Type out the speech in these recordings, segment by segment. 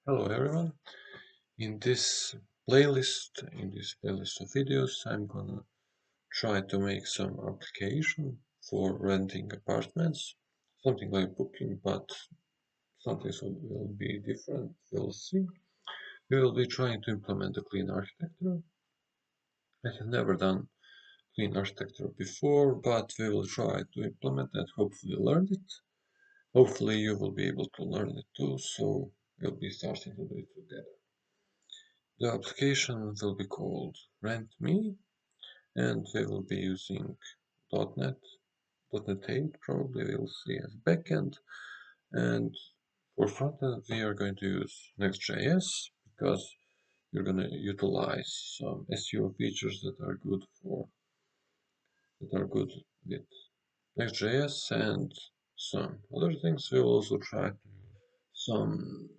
Hello everyone. In this playlist of videos, I'm gonna try to make some application for renting apartments, something like booking, but something will be different. We'll see. We will be trying to implement a clean architecture. I have never done clean architecture before, but we will try to implement that. Hopefully, learn it. Hopefully, you will be able to learn it too. So we'll be starting to do it together. The application will be called Rent Me, and we will be using dotnet, dotnet 8 probably we'll see as backend, and for frontend we are going to use nextjs because we're going to utilize some SEO features that are good with nextjs and some other things. We'll also try to use some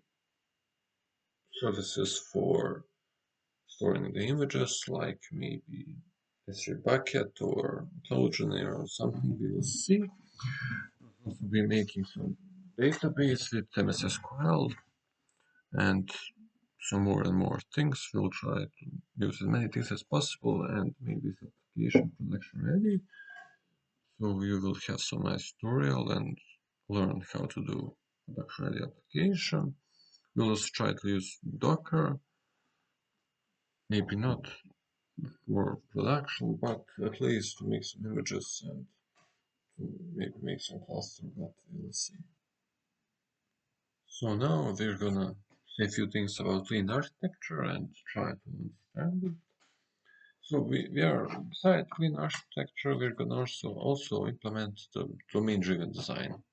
services for storing the images, like maybe S3 bucket or cloud general or something. We will see. We'll also be making some database with MSSQL and some more and more things. We'll try to use as many things as possible and make this application production ready. So you will have some nice tutorial and learn how to do production ready application. We'll also try to use Docker, maybe not for production, but at least to make some images and to maybe make some cluster, but we'll see. So now we're gonna say a few things about clean architecture and try to understand it. So we are, beside clean architecture, we're gonna also implement the domain-driven design.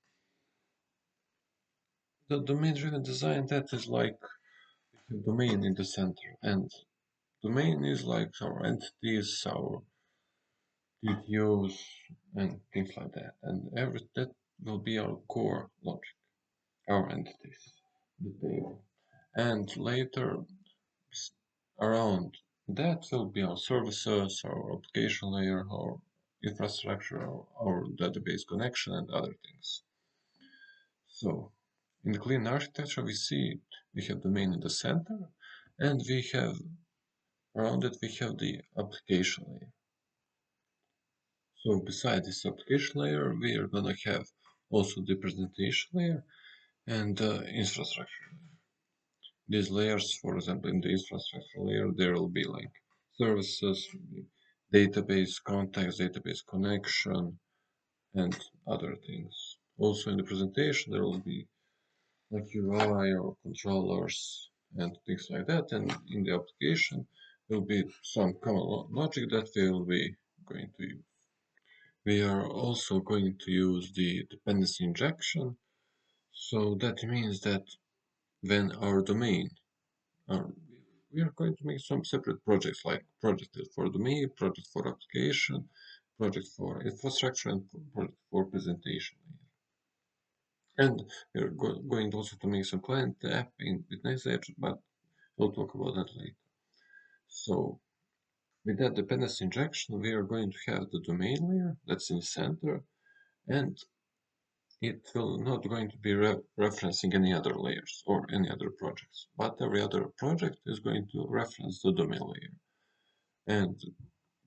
The domain-driven design, that is like the domain in the center, and domain is like our entities, our DTOs, and things like that, and that will be our core logic, our entities, the table, and later around that will be our services, our application layer, our infrastructure, our database connection, and other things. So in the clean architecture, we have domain in the center, and we have around it we have the application layer. So beside this application layer, we are gonna have also the presentation layer and the infrastructure layer. These layers, for example, in the infrastructure layer, there will be like services, database contacts, database connection, and other things. Also in the presentation, there will be like UI or controllers and things like that. And in the application, there will be some common logic that we will be going to use. We are also going to use the dependency injection. So that means that when our domain, we are going to make some separate projects, like project for domain, project for application, project for infrastructure, and project for presentation. And we're going also to make some client app with nextjs, but we'll talk about that later. So with that dependency injection, we are going to have the domain layer that's in the center, and it will not going to be referencing any other layers or any other projects, but every other project is going to reference the domain layer. And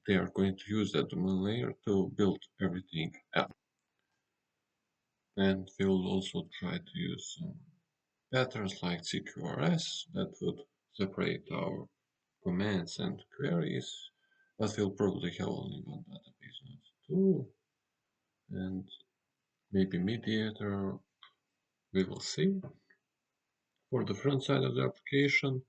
they are going to use that domain layer to build everything else. And we will also try to use some patterns like CQRS that would separate our commands and queries, but we'll probably have only one database, not two. And maybe mediator, we will see. For the front side of the application,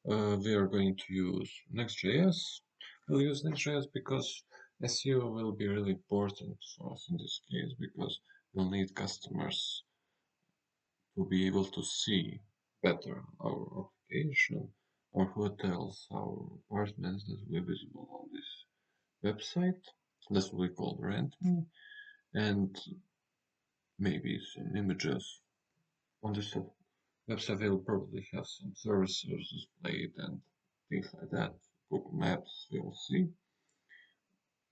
we are going to use Next.js. We'll use Next.js because SEO will be really important for us in this case, because we'll need customers to be able to see better our application, our hotels, our apartments that will be visible on this website. That's what we call Rent Me, and maybe some images on this website. Will probably have some services displayed and things like that. Google Maps, we'll see.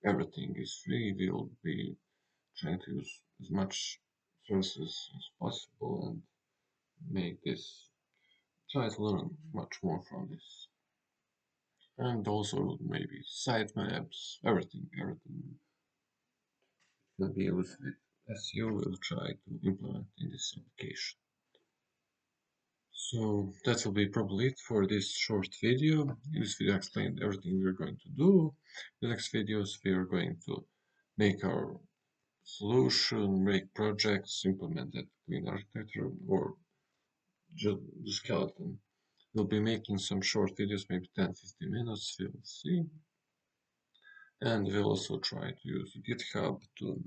Everything is free. We'll be trying to use as much services as possible and make this try to learn much more from this. And also maybe sitemaps, everything will be used with as you will try to implement in this application. So that will be probably it for this short video. In this video I explained everything we're going to do. In the next videos we are going to make our solution, make projects, implement that clean architecture, or just the skeleton. We'll be making some short videos, maybe 10-15 minutes, we'll see. And we'll also try to use GitHub to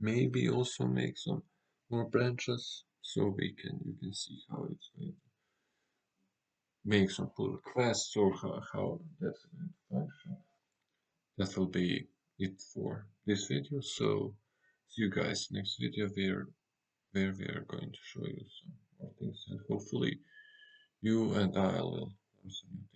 maybe also make some more branches so you can see how it's going to make some pull requests or how that's going to function. That will be it for this video. So see you guys next video where we are going to show you some more things and hopefully you and I will learn some new things.